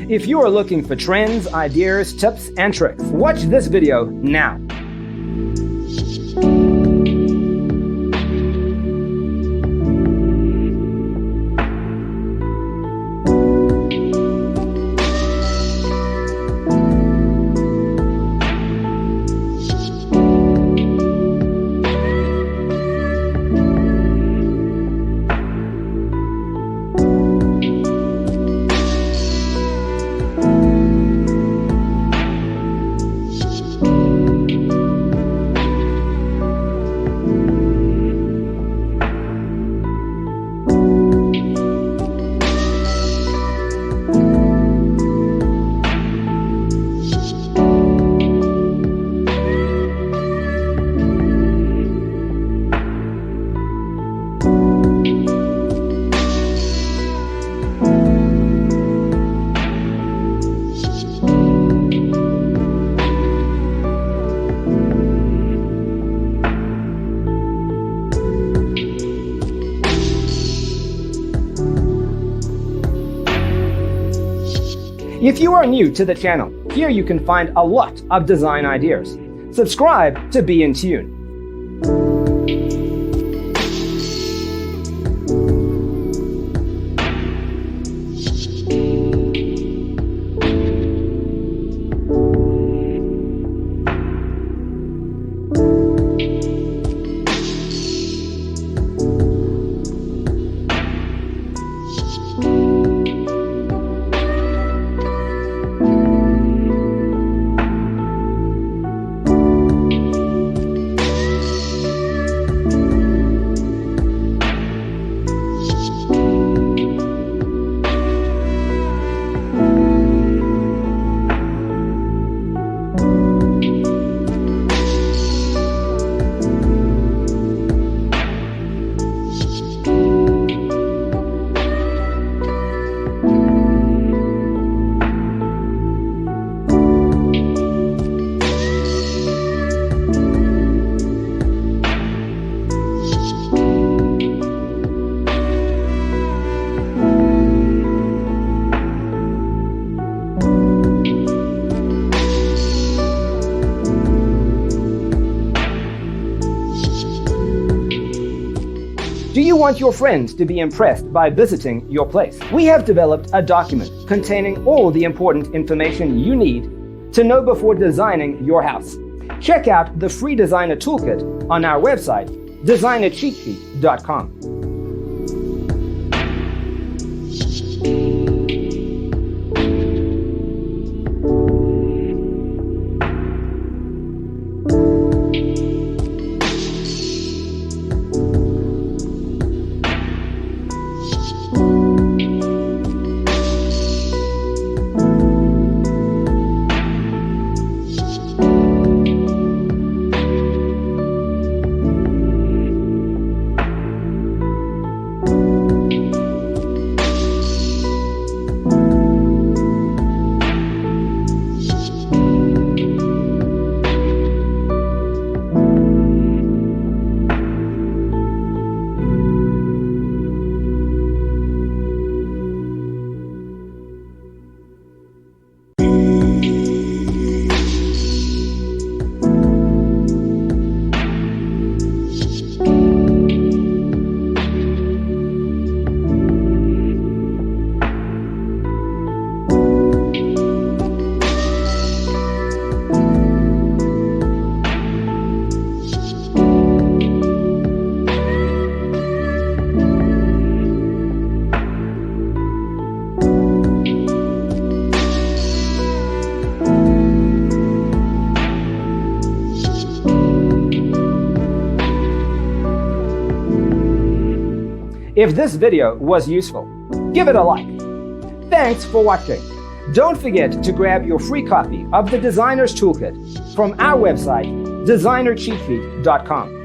If you are looking for trends, ideas, tips, and tricks, watch this video now. If you are new to the channel, here you can find a lot of design ideas. Subscribe to be in tune. Do you want your friends to be impressed by visiting your place? We have developed a document containing all the important information you need to know before designing your house. Check out the free designer toolkit on our website, designercheatsheet.com. If this video was useful, give it a like. Thanks for watching. Don't forget to grab your free copy of the Designer's Toolkit from our website, designercheatsheet.com.